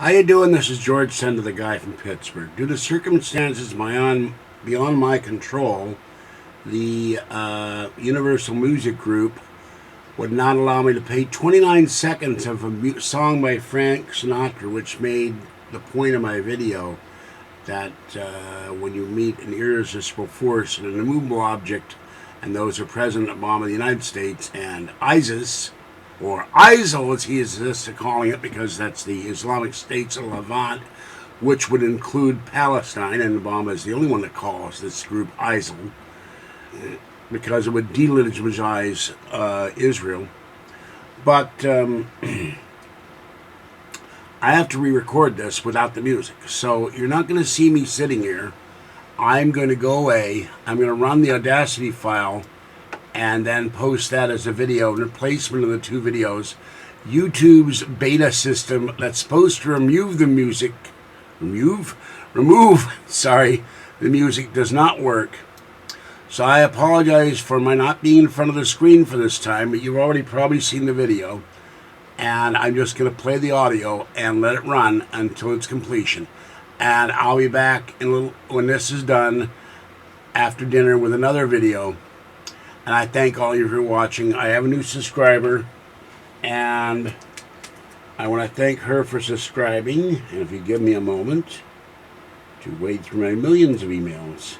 How you doing? This is George Senda, the guy from Pittsburgh. Due to circumstances beyond my control, the Universal Music Group would not allow me to play 29 seconds of a song by Frank Sinatra, which made the point of my video that when you meet an irresistible force and an immovable object, and those are President Obama of the United States and ISIS, or ISIL as he is calling it, because that's the Islamic States of Levant, which would include Palestine, and Obama is the only one that calls this group ISIL, because it would delegitimize Israel. But I have to re-record this without the music, so you're not going to see me sitting here. I'm going to go away. I'm going to run the Audacity file and then post that as a video in replacement of the two videos. YouTube's beta system that's supposed to remove the music, the music does not work. So I apologize for my not being in front of the screen for this time, but you've already probably seen the video. And I'm just going to play the audio and let it run until its completion. And I'll be back in a little, when this is done, after dinner with another video. And I thank all of you for watching. I have a new subscriber, and I want to thank her for subscribing. And if you give me a moment to wade through my millions of emails,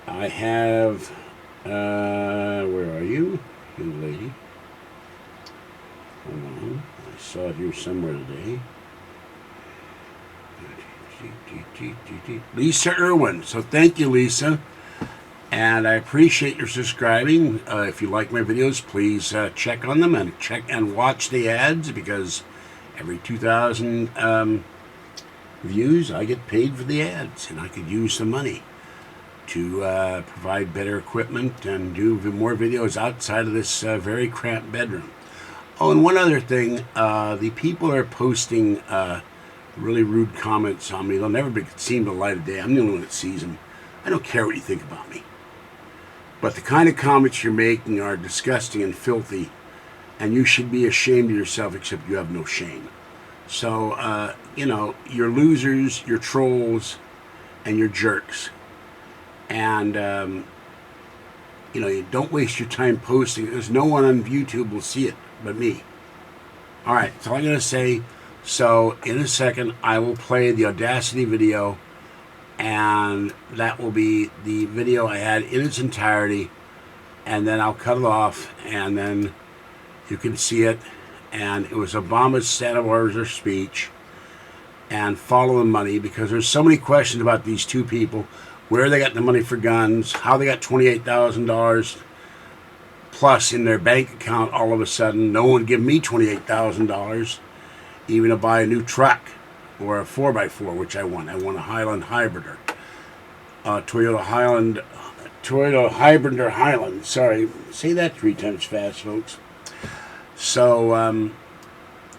I have, where are you, young lady? Hold on, I saw it here somewhere today. Lisa Irwin. So thank you, Lisa. And I appreciate your subscribing. If you like my videos, please check on them and watch the ads, because every 2,000 views, I get paid for the ads, and I could use some money to provide better equipment and do more videos outside of this very cramped bedroom. Oh, and one other thing, the people are posting really rude comments on me. They'll never see the light of day. I'm the only one that sees them. I don't care what you think about me. But the kind of comments you're making are disgusting and filthy, and you should be ashamed of yourself, except you have no shame. So, you're losers, you're trolls, and you're jerks. And, you don't waste your time posting. There's no one on YouTube will see it but me. All right, that's all I'm going to say. So, in a second, I will play the Audacity video, and that will be the video I had in its entirety, and then I'll cut it off, and then you can see it. And it was Obama's Santa Barbara speech, and follow the money, because there's so many questions about these two people, where they got the money for guns, how they got $28,000 plus in their bank account all of a sudden. No one would give me $28,000 even to buy a new truck or a 4x4, which I want. I want a Highland Hybrider. Toyota Hybrider Highland. Sorry, say that 3 times fast, folks. So,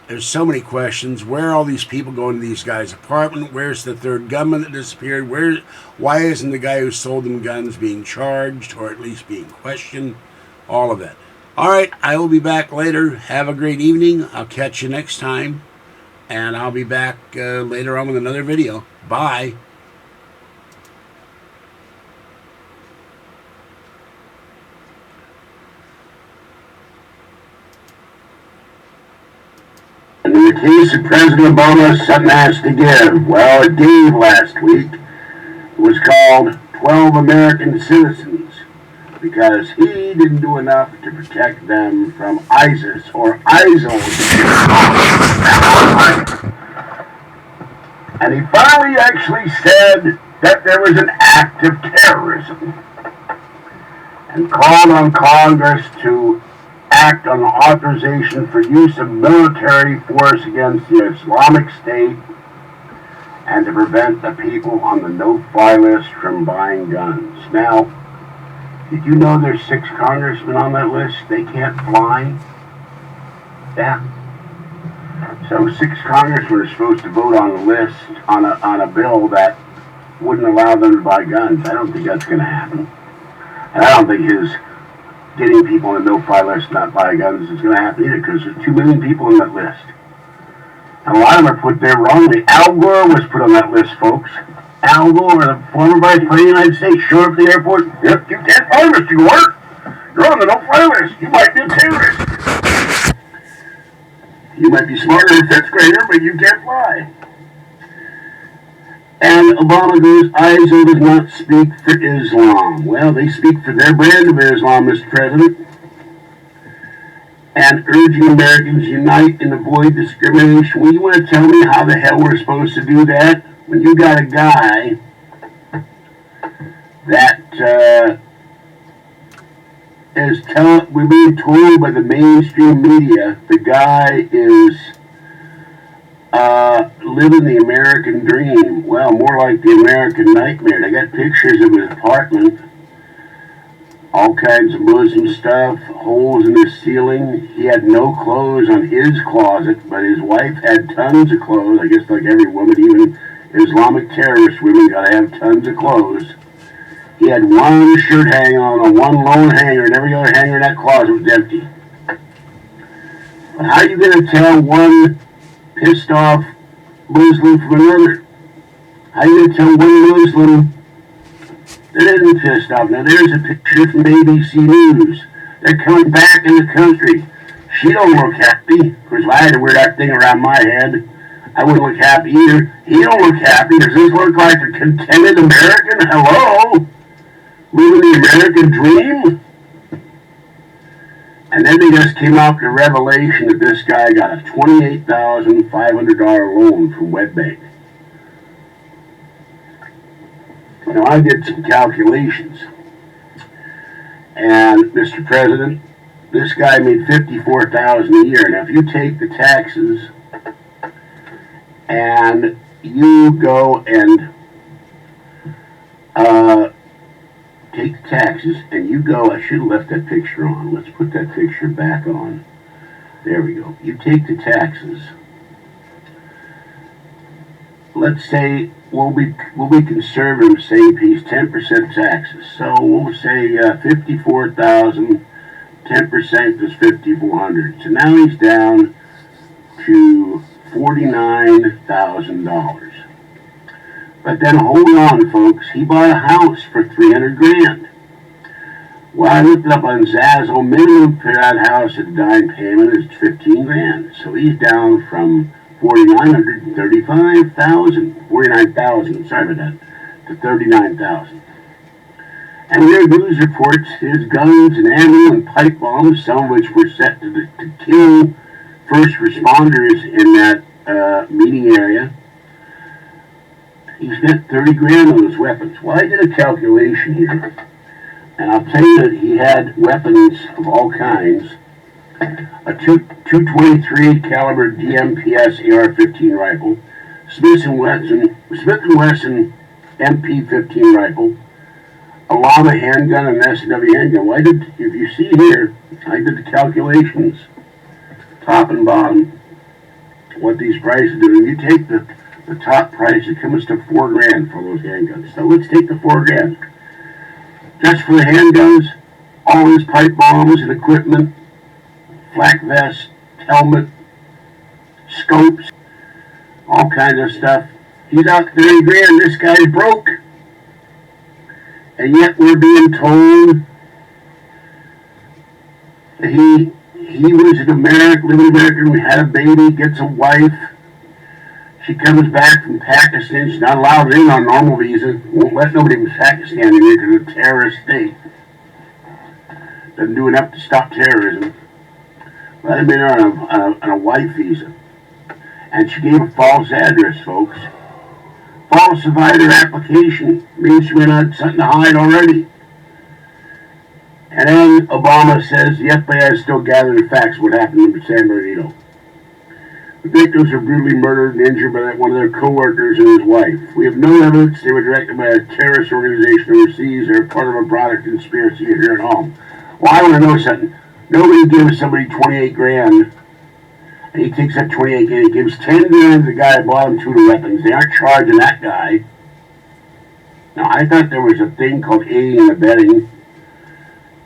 there's so many questions. Where are all these people going to these guys' apartment? Where's the third gunman that disappeared? Why isn't the guy who sold them guns being charged, or at least being questioned? All of that. All right, I will be back later. Have a great evening. I'll catch you next time. And I'll be back later on with another video. Bye. In the case of President Obama, something has to give. Well, it gave last week. It was called 12 American Citizens, because he didn't do enough to protect them from ISIS, or ISIL. And he finally actually said that there was an act of terrorism, and called on Congress to act on the authorization for use of military force against the Islamic State, and to prevent the people on the no-fly list from buying guns. Now, did you know there's 6 congressmen on that list? They can't fly. Yeah. So 6 congressmen are supposed to vote on a list, on a bill that wouldn't allow them to buy guns. I don't think that's going to happen. And I don't think his getting people on the no-fly list not buy guns is going to happen either, because there's 2 million people on that list. A lot of them are put there wrongly. Al Gore was put on that list, folks. Al Gore, the former vice president of the United States, showed up at the airport. Yep, you can't fly, Mr. Gore. You're on the no-fly list. You might be a terrorist. You might be smarter than a fifth grader, but you can't fly. And Obama goes, ISIL does not speak for Islam. Well, they speak for their brand of Islam, Mr. President. And urging Americans unite and avoid discrimination. Well, you want to tell me how the hell we're supposed to do that? When you got a guy that we're being told by the mainstream media, the guy is living the American dream. Well, more like the American nightmare. They got pictures of his apartment, all kinds of Muslim stuff, holes in the ceiling. He had no clothes on his closet, but his wife had tons of clothes. I guess like every woman, even Islamic terrorist women, gotta have tons of clothes. He had one shirt hanging on one lone hanger, and every other hanger in that closet was empty. But how are you going to tell one pissed off Muslim from another? How are you going to tell one Muslim that isn't pissed off? Now there's a picture from ABC News. They're coming back in the country. She don't look happy. Of course, if I had to wear that thing around my head, I wouldn't look happy either. He don't look happy. Does this look like a contented American? Hello? Living the American dream? And then they just came out with the revelation that this guy got a $28,500 loan from WebBank. Now, I did some calculations. And, Mr. President, this guy made $54,000 a year. Now, if you take the taxes and you go and take the taxes and you go, I should have left that picture on. Let's put that picture back on. There we go. You take the taxes. Let's say we'll be conservative, say he pays 10% taxes. So we'll say 54,000, 10% is 5,400. So now he's down to $49,000. But then hold on, folks. He bought a house for $300,000. Well, I looked it up on Zazzle. Minimum for that house at the down payment is $15,000. So he's down from $49,000 sorry about that, to $39,000. And we heard news reports his guns and ammo and pipe bombs, some of which were set to kill first responders in that meeting area. He spent $30,000 on those weapons. Well, I did a calculation here, and I'll tell you that he had weapons of all kinds. A .223 caliber DMPS AR-15 rifle, Smith & Wesson MP-15 rifle, a Llama handgun, and an S&W handgun. Well, if you see here, I did the calculations, top and bottom, what these prices do. And you take the top price, it comes to $4,000 for those handguns. So let's take the $4,000. Just for the handguns, all his pipe bombs and equipment, flak vest, helmet, scopes, all kinds of stuff. He's out $30,000. This guy's broke. And yet we're being told that he was an American, living American, we had a baby, gets a wife. She comes back from Pakistan. She's not allowed in on normal visa. Won't let nobody from Pakistan in here because it's a terrorist state. Doesn't do enough to stop terrorism. Let him in on a wife visa. And she gave a false address, folks. Falsified her application. Means she went on something to hide already. And then Obama says the FBI is still gathering the facts of what happened in San Bernardino. The victims were brutally murdered and injured by one of their co-workers and his wife. We have no evidence they were directed by a terrorist organization overseas or part of a broader conspiracy here at home. Well, I want to know something. Nobody gives somebody $28,000, and he takes that $28,000. He gives $10,000 to the guy that bought him 2 of the weapons. They aren't charging that guy. Now, I thought there was a thing called aiding and abetting,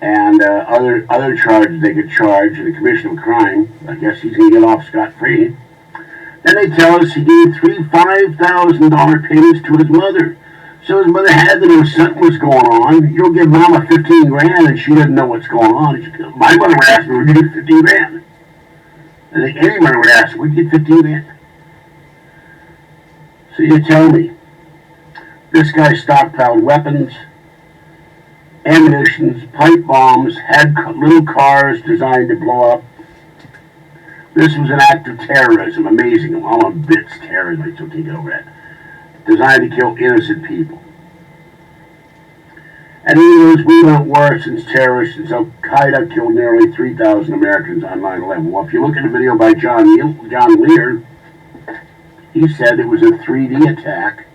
and other charges they could charge in the commission of a crime. I guess he's going to get off scot-free. And they tell us he gave three $5,000 payments to his mother. So his mother had to know something was going on. You don't give mama 15 grand and she doesn't know what's going on. My mother would ask me, where'd you get 15 grand? I think any mother would ask, where'd you get 15 grand? So you tell me, this guy stockpiled weapons, ammunitions, pipe bombs, had little cars designed to blow up. This was an act of terrorism, amazing. I'm all on bits terrorism, I still can't get over that. Designed to kill innocent people. And he goes, we went worse since terrorists, since Al-Qaeda killed nearly 3,000 Americans on 9/11. Well, if you look at the video by John Lear, he said it was a 3D attack.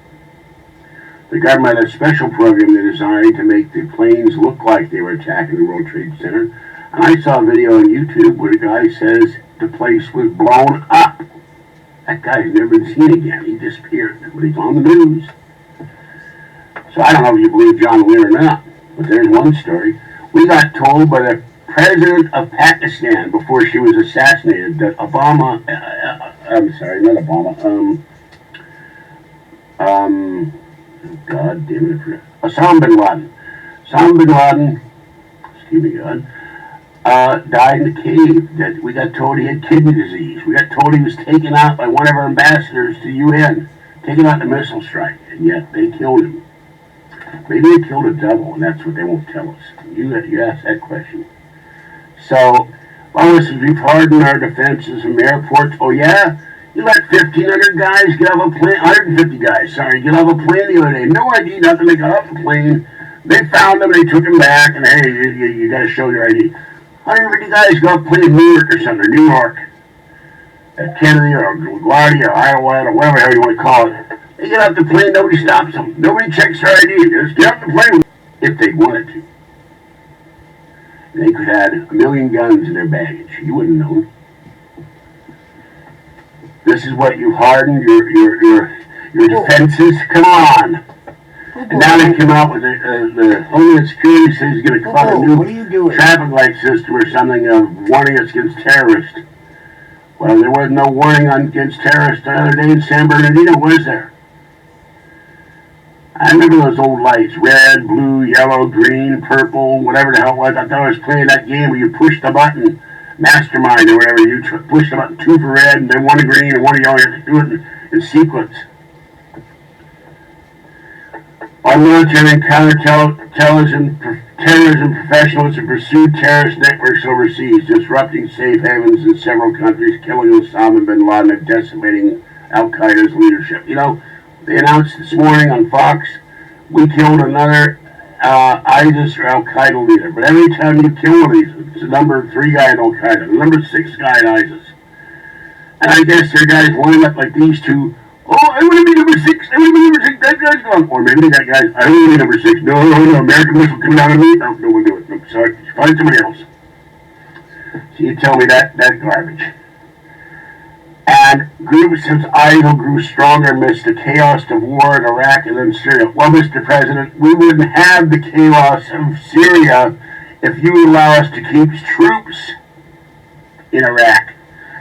The government had a special program they designed to make the planes look like they were attacking the World Trade Center. And I saw a video on YouTube where the guy says the place was blown up. That guy's never been seen again. He disappeared, but he's on the news. So I don't know if you believe John Lear or not, but there's one story. We got told by the president of Pakistan before she was assassinated that Obama, I'm sorry, not Obama, God damn it, I forgot. Osama bin Laden. Osama bin Laden, excuse me, God, died in the cave. That we got told he had kidney disease. We got told he was taken out by one of our ambassadors to the UN, taken out in a missile strike, and yet they killed him. Maybe they killed a devil, and that's what they won't tell us. You asked that question. So, listen, we've hardened our defenses from airports. Oh yeah? You let 1,500 guys get off a plane, 150 guys, sorry, get off a plane the other day. No ID, nothing. They got off the plane. They found them, they took him back, and hey, you got to show your ID. 150 guys got off a plane in New York or something, New York. At Kennedy or LaGuardia or Iowa or whatever the hell you want to call it. They get off the plane, nobody stops them. Nobody checks their ID. They just get off the plane if they wanted to. They could have had 1 million guns in their baggage. You wouldn't know. This is what you hardened your defenses. Come on. And now they come out with the Homeland Security says he's going to come out with a new traffic light system or something warning us against terrorists. Well, there was no warning against terrorists the other day in San Bernardino, was there? I remember those old lights, red, blue, yellow, green, purple, whatever the hell it was. I thought I was playing that game where you push the button, Mastermind or whatever, you push the button, 2 for red, and then 1 green, and 1 yellow, you have to do it in sequence. Our military and counterterrorism professionals have pursued terrorist networks overseas, disrupting safe havens in several countries, killing Osama bin Laden and decimating Al-Qaeda's leadership. You know, they announced this morning on Fox, we killed another ISIS or Al-Qaeda leader. But every time you kill one of these, it's the number 3 guy in Al-Qaeda, the number 6 guy in ISIS. And I guess their guys line up like these two. Oh, I want to be number 6. I want to be number 6. That guy's gone. Or maybe they got guys, I want to be number 6. No, American missile coming down on me. No, we'll do it. No, sorry. Find somebody else. So you tell me that garbage. And groups since ISIL grew stronger amidst the chaos of war in Iraq and then Syria. Well, Mr. President, we wouldn't have the chaos of Syria if you would allow us to keep troops in Iraq.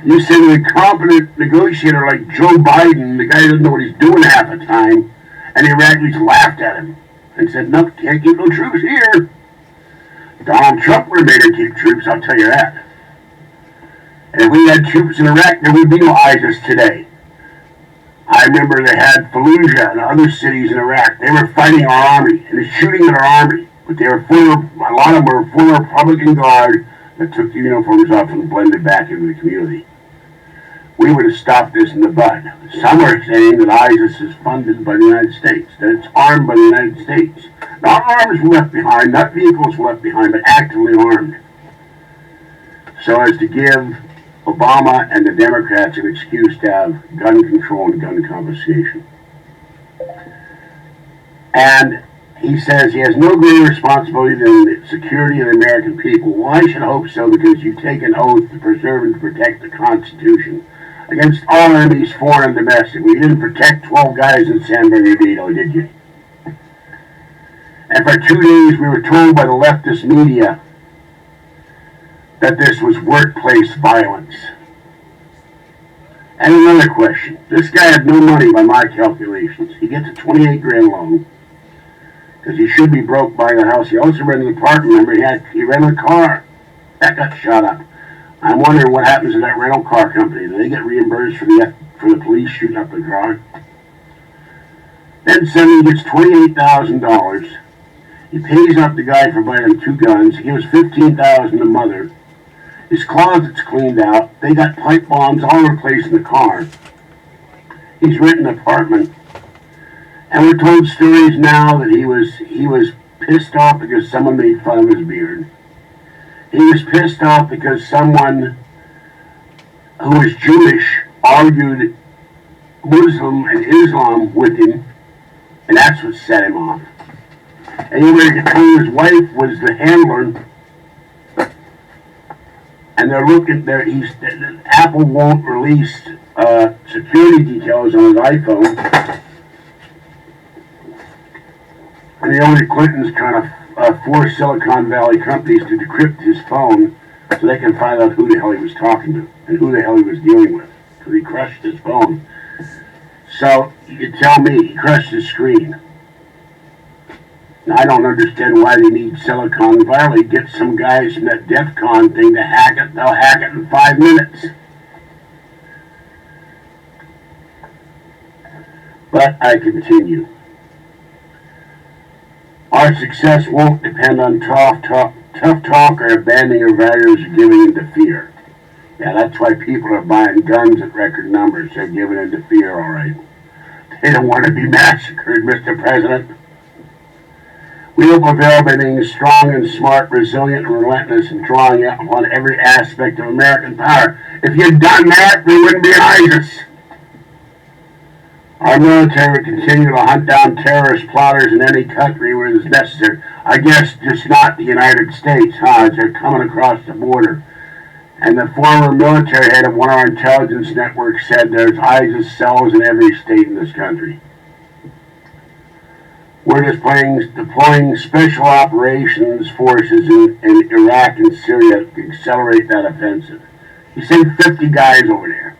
You send an incompetent negotiator like Joe Biden, the guy doesn't know what he's doing half the time, and the Iraqis laughed at him and said, no, can't keep no troops here. Donald Trump would have made him keep troops, I'll tell you that. And if we had troops in Iraq, there would be no ISIS today. I remember they had Fallujah and other cities in Iraq. They were fighting our army and shooting at our army. But they were a lot of them were former Republican Guard that took the uniforms off and blended back into the community. We would have stopped this in the bud. Some are saying that ISIS is funded by the United States, that it's armed by the United States. Not arms left behind, not vehicles left behind, but actively armed. So as to give Obama and the Democrats an excuse to have gun control and gun confiscation. And he says he has no greater responsibility than the security of the American people. Well, I should hope so, because you take an oath to preserve and protect the Constitution against all enemies, foreign and domestic. We didn't protect 12 guys in San Bernardino, did you? And for 2 days we were told by the leftist media that this was workplace violence. And another question. This guy had no money by my calculations. He gets a 28 grand loan because he should be broke buying a house. He also rented an apartment. Remember, he rented a car. That got shot up. I'm wondering what happens to that rental car company. Do they get reimbursed for the police shooting up the car? Then Senda gets $28,000. He pays off the guy for buying 2 guns. He gives $15,000 to mother. His closet's cleaned out. They got pipe bombs all over the place in the car. He's renting an apartment. And we're told stories now that he was pissed off because someone made fun of his beard. He was pissed off because someone who was Jewish argued Muslim and Islam with him, and that's what set him off. And he was telling his wife was the handler, and they're looking there. Apple won't release security details on his iPhone, and Hillary Clinton's trying to force Silicon Valley companies to decrypt his phone so they can find out who the hell he was talking to and who the hell he was dealing with, because he crushed his phone. So you tell me, he crushed his screen. Now, I don't understand why they need Silicon Valley. Get some guys from that DEF CON thing to hack it. They'll hack it in 5 minutes. But I continue. Our success won't depend on tough talk or abandoning our values or giving into fear. Yeah, that's why people are buying guns at record numbers. They're giving into fear, all right. They don't want to be massacred, Mr. President. We will prevail by being strong and smart, resilient and relentless, and drawing out upon every aspect of American power. If you'd done that, we wouldn't be in ISIS. Our military would continue to hunt down terrorist plotters in any country where it is necessary. I guess just not the United States, huh, as they're coming across the border. And the former military head of one of our intelligence networks said there's ISIS cells in every state in this country. We're deploying special operations forces in Iraq and Syria to accelerate that offensive. He sent 50 guys over there.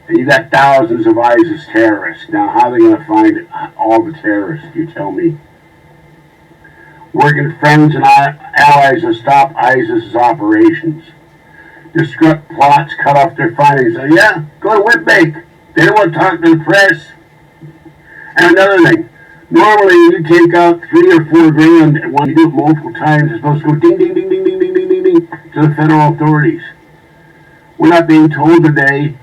And you got thousands of ISIS terrorists. Now, how are they going to find all the terrorists, you tell me? Working with friends and allies to stop ISIS's operations. Disrupt plots, cut off their findings. So, yeah, go to Whitbank. They don't want to talk to the press. And another thing, normally you take out 3 or 4 grand, and when you do it multiple times, it's supposed to go ding, ding, ding, ding, ding, ding, ding, ding, ding, to the federal authorities. We're not being told today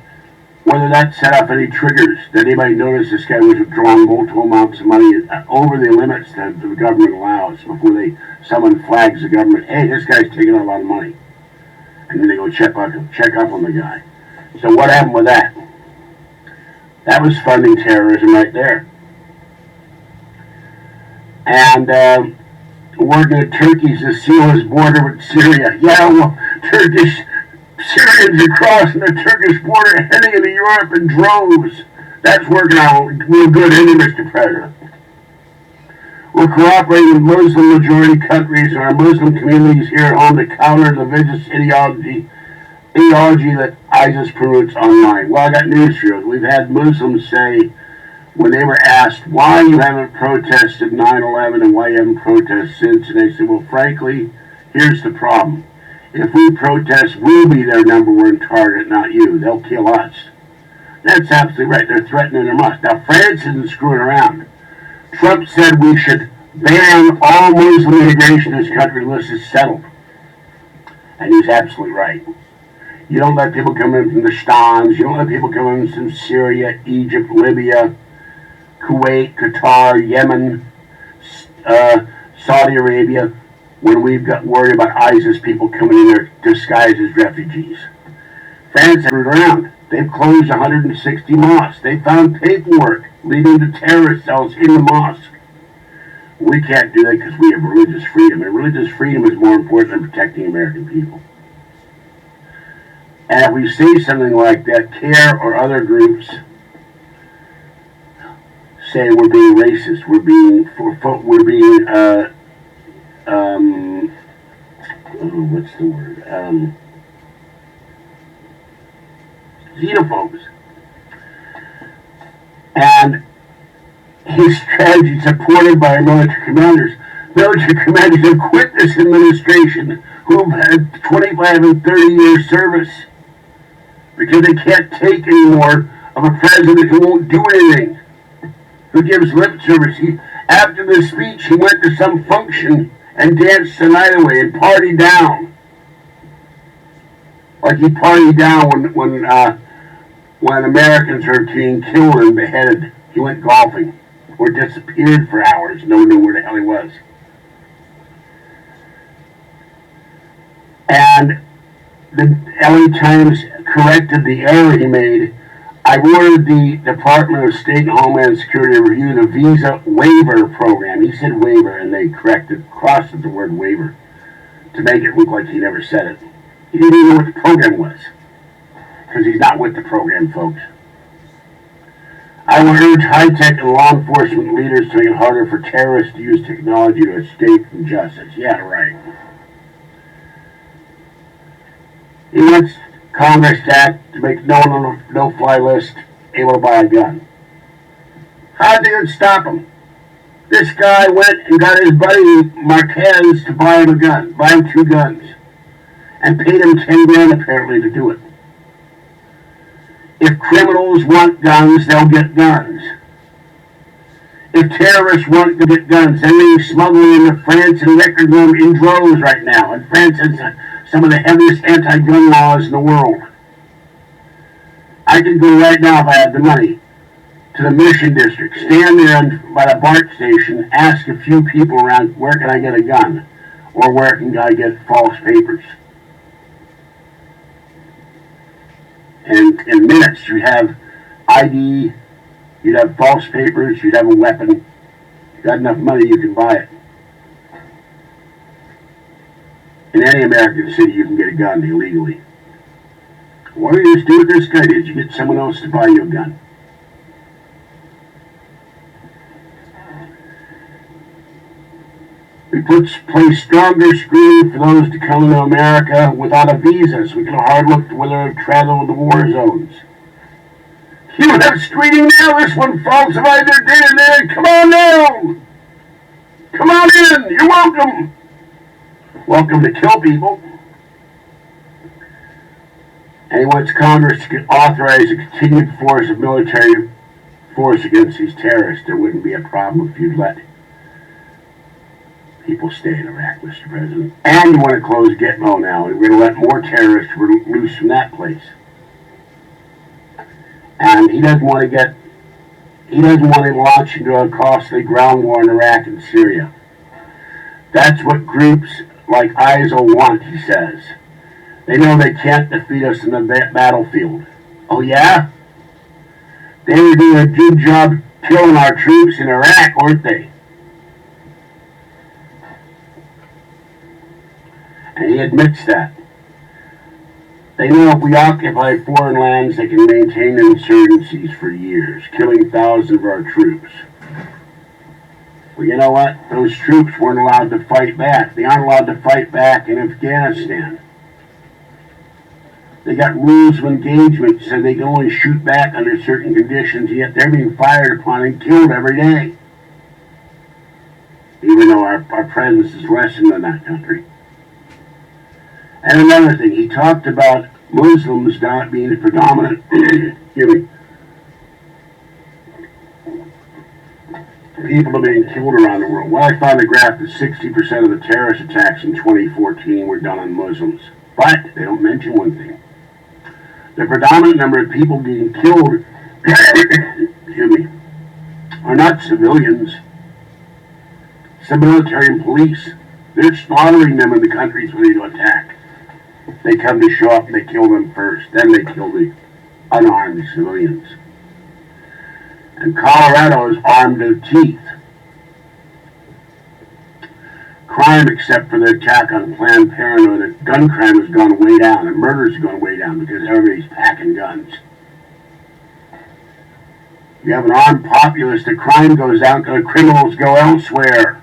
whether that set off any triggers. Did anybody notice this guy was withdrawing multiple amounts of money over the limits that the government allows before someone flags the government, hey, this guy's taking a lot of money. And then they go check up on the guy. So what happened with that? That was funding terrorism right there. And working at Turkey's to seal his border with Syria. Yeah, well, Syrians are crossing the Turkish border heading into Europe in droves. That's working out real good, isn't it, Mr. President? We're cooperating with Muslim-majority countries and our Muslim communities here at home to counter the vicious ideology that ISIS promotes online. Well, I got news for you. We've had Muslims say, when they were asked why you haven't protested 9/11 and why you haven't protested since, and they said, well, frankly, here's the problem. If we protest, we'll be their number 1 target, not you. They'll kill us. That's absolutely right. They're threatening them us. Now, France isn't screwing around. Trump said we should ban all Muslim immigration in this country unless it's settled. And he's absolutely right. You don't let people come in from the Stans. You don't let people come in from Syria, Egypt, Libya, Kuwait, Qatar, Yemen, Saudi Arabia, when we've got worried about ISIS people coming in there disguised as refugees. France screwed around. They've closed 160 mosques. They found paperwork leading to terrorist cells in the mosque. We can't do that because we have religious freedom. And religious freedom is more important than protecting American people. And if we say something like that, CARE or other groups say we're being racist, we're being what's the word? xenophobes. And his strategy, supported by military commanders have quit this administration who've had 25 and 30 years service because they can't take any more of a president who won't do anything, who gives lip service. After the speech, he went to some function and danced the night away and partied down. Like he partied down when Americans were being killed and beheaded. He went golfing or disappeared for hours. No one knew where the hell he was. And the LA Times corrected the error he made. I ordered the Department of State and Homeland Security to review the visa waiver program. He said waiver, and they crossed the word waiver to make it look like he never said it. He didn't even know what the program was, because he's not with the program, folks. I will urge high-tech and law enforcement leaders to make it harder for terrorists to use technology to escape from justice. Yeah, right. He wants Congress to act to make no one on a no-fly list able to buy a gun. How did they stop him? This guy went and got his buddy Marquez to buy him a gun, buy him 2 guns, and paid him 10 grand apparently to do it. If criminals want guns, they'll get guns. If terrorists want to get guns, they're being smuggled into France and record them in droves right now. And France has some of the heaviest anti-gun laws in the world. I could go right now if I had the money to the Mission District, stand there by the BART station, ask a few people around, where can I get a gun? Or where can I get false papers? And in minutes, you'd have ID, you'd have false papers, you'd have a weapon. If you got enough money, you can buy it. In any American city, you can get a gun illegally. What do you just do with this guy? Did you get someone else to buy you a gun? We place stronger screening for those to come to America without a visa, so we can have a hard look to whether they've traveled the war zones. You have screening now, this one falsified their DNA. Come on down! Come on in! You're welcome! Welcome to kill people. And he wants Congress to authorize a continued force of military force against these terrorists. There wouldn't be a problem if you'd let people stay in Iraq, Mr. President. And you want to close Gitmo now. We're going to let more terrorists loose from that place. And he doesn't want to launch into a costly ground war in Iraq and Syria. That's what groups like ISIL want, he says. They know they can't defeat us in the battlefield. Oh yeah? They were doing a good job killing our troops in Iraq, weren't they? And he admits that. They know if we occupy foreign lands, they can maintain insurgencies for years, killing thousands of our troops. Well, you know what? Those troops weren't allowed to fight back. They aren't allowed to fight back in Afghanistan. They got rules of engagement, so they can only shoot back under certain conditions, yet they're being fired upon and killed every day. Even though our presence is lessened in that country. And another thing, he talked about Muslims not being the predominant people being killed around the world. Well, I found a graph that 60% of the terrorist attacks in 2014 were done on Muslims. But they don't mention one thing. The predominant number of people being killed are not civilians. It's the military and police. They're slaughtering them in the countries where they do attack. They come to show up and they kill them first. Then they kill the unarmed civilians. And Colorado is armed to the teeth. Crime, except for the attack on Planned Parenthood, gun crime has gone way down, and murder has gone way down because everybody's packing guns. You have an armed populace, the crime goes down because the criminals go elsewhere.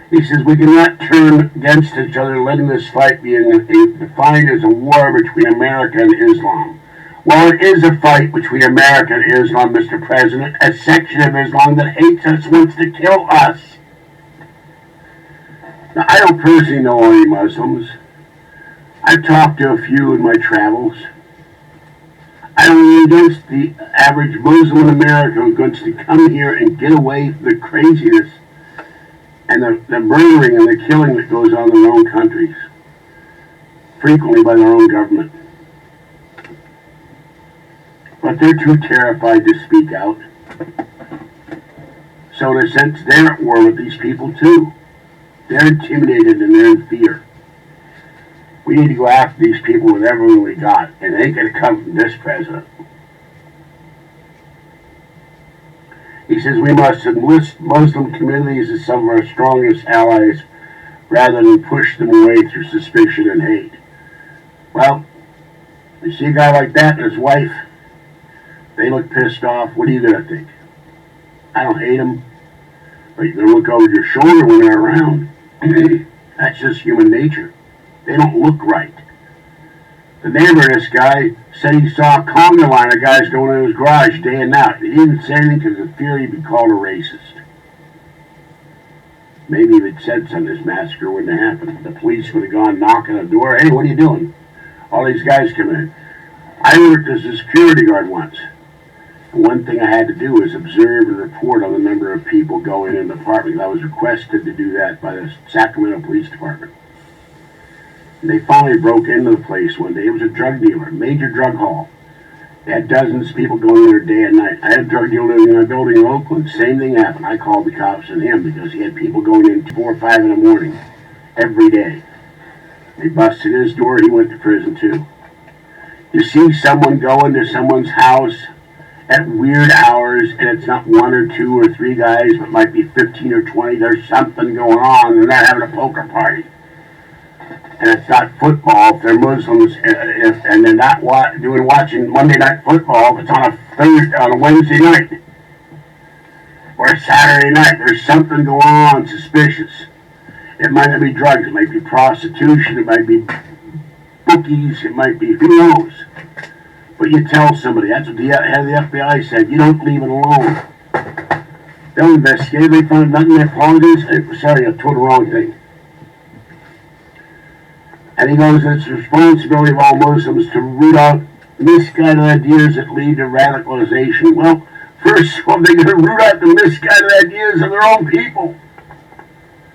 He says we cannot turn against each other, letting this fight be defined as a war between America and Islam. Well, it is a fight between America and Islam, Mr. President. A section of Islam that hates us wants to kill us. Now, I don't personally know any Muslims. I've talked to a few in my travels. I don't know against the average Muslim in America who wants to come here and get away from the craziness and the murdering and the killing that goes on in their own countries, frequently by their own government. But they're too terrified to speak out. So in a sense, they're at war with these people too. They're intimidated and they're in fear. We need to go after these people with everything we got, and it ain't going to come from this president. He says we must enlist Muslim communities as some of our strongest allies rather than push them away through suspicion and hate. Well, you see a guy like that and his wife, they look pissed off. What are you going to think? I don't hate them, but you're going to look over your shoulder when they're around. That's just human nature. They don't look right. The neighbor of this guy said he saw a conga line of guys going in his garage day and night. He didn't say anything because of fear he'd be called a racist. Maybe if he'd said something, this massacre wouldn't have happened. The police would have gone knocking on the door. Hey, what are you doing? All these guys come in. I worked as a security guard once. And one thing I had to do was observe and report on the number of people going in the apartment. I was requested to do that by the Sacramento Police Department. And they finally broke into the place one day. It was a drug dealer, a major drug haul. They had dozens of people going in there day and night. I had a drug dealer living in a building in Oakland. Same thing happened. I called the cops on him because he had people going in 4 or 5 in the morning every day. They busted his door. He went to prison too. You see someone go into someone's house at weird hours, and it's not 1 or 2 or 3 guys, but might be 15 or 20. There's something going on. They're not having a poker party. And it's not football if they're Muslims, and they're not watching Monday Night Football if it's on a Wednesday night or a Saturday night. There's something going on suspicious. It might not be drugs. It might be prostitution. It might be bookies. It might be who knows. But you tell somebody. That's what the head of the FBI said. You don't leave it alone. They'll investigate. They find nothing. They apologize. Sorry, I told the wrong thing. And he goes, it's the responsibility of all Muslims to root out misguided ideas that lead to radicalization. Well, first of all, they're going to root out the misguided ideas of their own people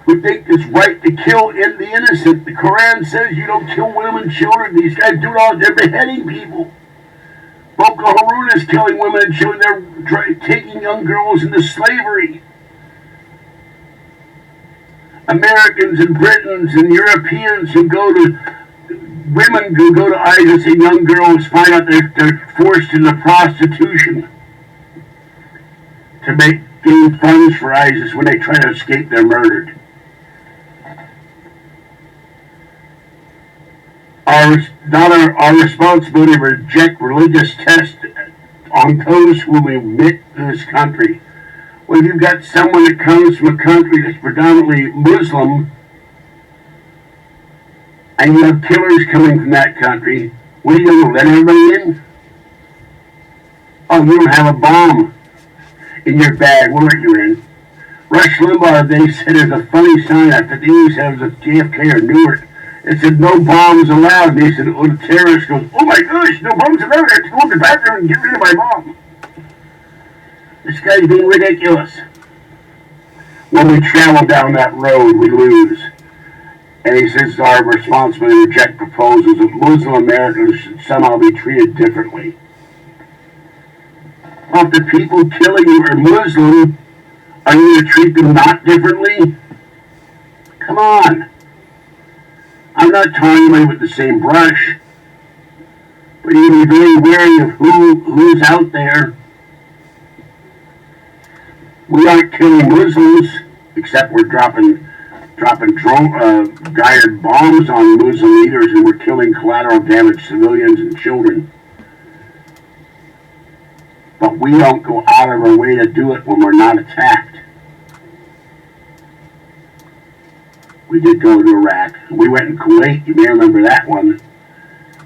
who think it's right to kill the innocent. The Quran says you don't kill women and children. These guys do it all. They're beheading people. Boko Haram is killing women and children. They're taking young girls into slavery. Americans and Britons and Europeans who go to, women who go to ISIS and young girls find out they're forced into prostitution to gain funds for ISIS. When they try to escape, they're murdered. Our responsibility to reject religious tests on those who we admit to this country. Well, you've got someone that comes from a country that's predominantly Muslim, and you have killers coming from that country. What are you going to let everybody in? Oh, you don't have a bomb in your bag. What are you in? Rush Limbaugh, they said there's a funny sign at the news, it was at JFK or Newark. It said no bombs allowed. And they said, oh, the terrorist goes, oh my gosh, no bombs allowed. I have to go in the bathroom and get rid of my bomb. This guy's being ridiculous. When we travel down that road, we lose. And he says it's our responsibility to reject proposals that Muslim Americans should somehow be treated differently. Well, if the people killing you are Muslim, are you going to treat them not differently? Come on. I'm not tarring anybody with the same brush. But you can be very wary of who's out there. We aren't killing Muslims, except we're dropping guided bombs on Muslim leaders, and we're killing collateral damage civilians and children. But we don't go out of our way to do it when we're not attacked. We did go to Iraq. We went in Kuwait. You may remember that one.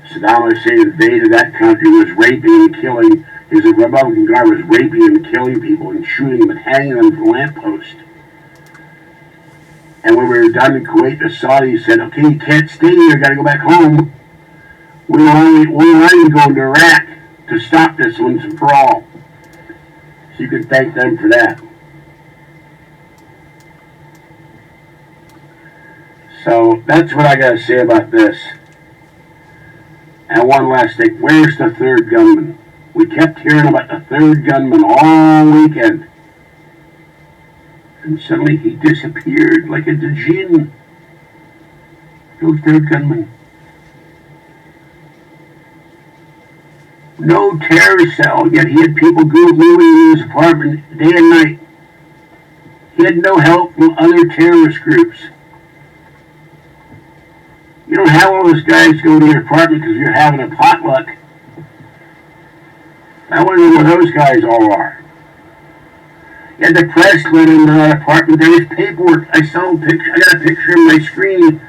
Saddam Hussein invaded that country, was raping and killing. His Republican guard was raping and killing people and shooting them and hanging them from lampposts. And when we were done in Kuwait, the Saudis said, okay, you can't stay here, you got to go back home. We want you going to Iraq to stop this once and for all. So you can thank them for that. So that's what I got to say about this. And one last thing, where's the third gunman? We kept hearing about the third gunman all weekend. And suddenly he disappeared like a djinn. No third gunman. No terror cell, yet he had people moving in his apartment day and night. He had no help from other terrorist groups. You don't have all those guys go to your apartment because you're having a potluck. I wonder where those guys all are. You had the press let into that apartment. There was paperwork. I saw a picture. I got a picture on my screen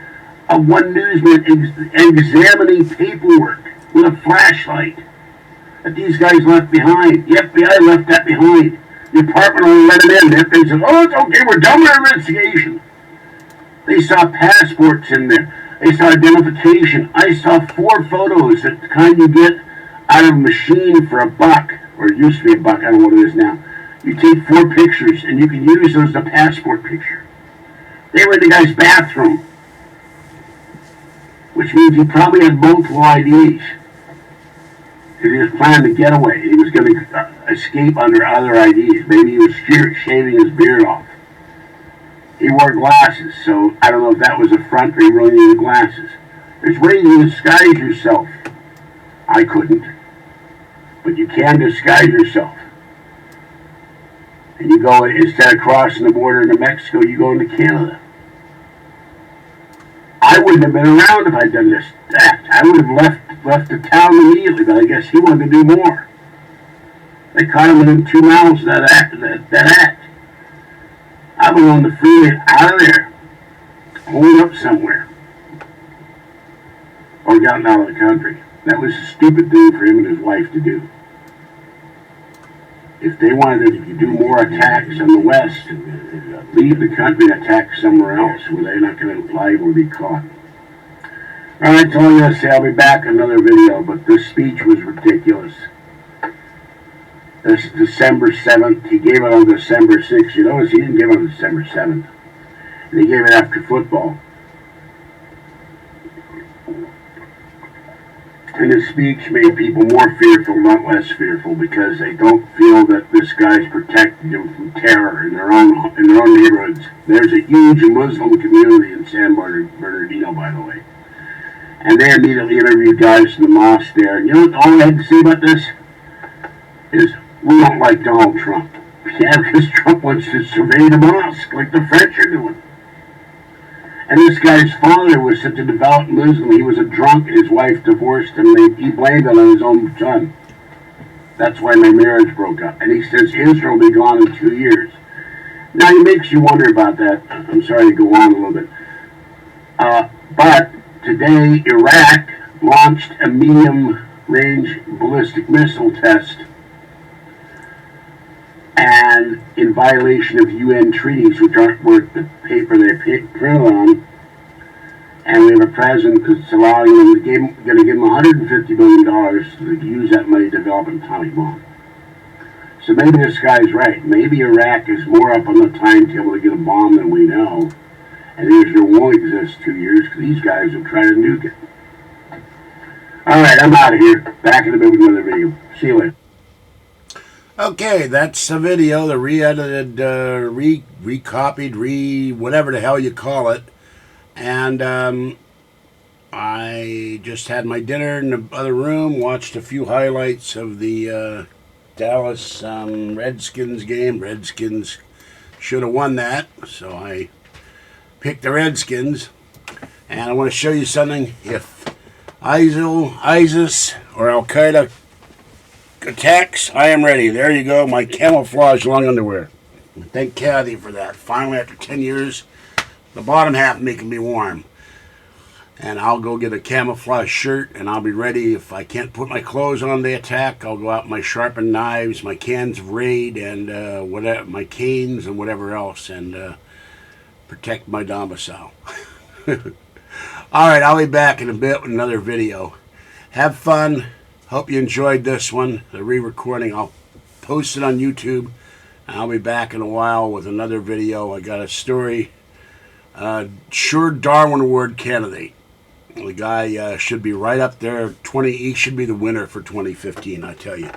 of one newsman examining paperwork with a flashlight that these guys left behind. The FBI left that behind. The apartment only let them in. The FBI said, oh, it's okay, we're done with our investigation. They saw passports in there. They saw identification. I saw 4 photos, the kind you get out of a machine for $1, or it used to be $1, I don't know what it is now. You take 4 pictures, and you can use those as a passport picture. They were in the guy's bathroom, which means he probably had multiple IDs. Because he was planning to get away. He was going to escape under other IDs. Maybe he was shaving his beard off. He wore glasses, so I don't know if that was a front or he really needed glasses. There's ways to disguise yourself. I couldn't. But you can disguise yourself. And you go, instead of crossing the border into Mexico, you go into Canada. I wouldn't have been around if I'd done this act. I would have left the town immediately, but I guess he wanted to do more. They caught him within 2 miles of that act. I was on the freeway out of there, holed up somewhere, or gotten out of the country. That was a stupid thing for him and his wife to do. If they wanted to do more attacks on the West, leave the country and attack somewhere else where they're not going to liable to be caught. All right, that's all I'm going to say. I'll be back in another video, but this speech was ridiculous. This is December 7th. He gave it on December 6th. You notice he didn't give it on December 7th. And he gave it after football. And his speech made people more fearful, not less fearful, because they don't feel that this guy's protecting them from terror in their own neighborhoods. There's a huge Muslim community in San Bernardino, by the way. And they immediately interviewed guys in the mosque there. And you know what all I had to say about this is, we don't like Donald Trump. Yeah, because Trump wants to survey the mosque like the French are doing. And this guy's father was such a devout Muslim, he was a drunk, and his wife divorced him. He blamed it on his own son. That's why my marriage broke up. And he says Israel will be gone in 2 years. Now, it makes you wonder about that. I'm sorry to go on a little bit. But today, Iraq launched a medium-range ballistic missile test, and in violation of UN treaties, which aren't worth the paper they printed on. And we have a president that's allowing them going to give them $150 billion to use that money to develop an atomic bomb. So maybe this guy's right. Maybe Iraq is more up on the timetable to get a bomb than we know. And Israel won't exist 2 years because these guys will try to nuke it. All right, I'm out of here. Back in a bit with another video. See you later. Okay, that's the video, the re-edited, recopied, whatever the hell you call it. And I just had my dinner in the other room, watched a few highlights of the Dallas Redskins game. Redskins should have won that, so I picked the Redskins. And I want to show you something. If ISIS or Al-Qaeda attacks, I am ready. There you go, my camouflage long underwear. Thank Kathy for that. Finally, after 10 years, the bottom half making me warm. And I'll go get a camouflage shirt, and I'll be ready. If I can't put my clothes on the attack, I'll go out with my sharpened knives, my cans of Raid, and whatever, my canes and whatever else, and protect my domicile. All right, I'll be back in a bit with another video. Have fun. Hope you enjoyed this one, the re-recording. I'll post it on YouTube. I'll be back in a while with another video. I got a story. Sure Darwin Award candidate. The guy should be right up there. He should be the winner for 2015, I tell you.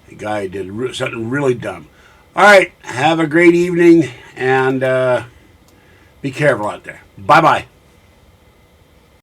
The guy did something really dumb. All right, have a great evening, and be careful out there. Bye-bye.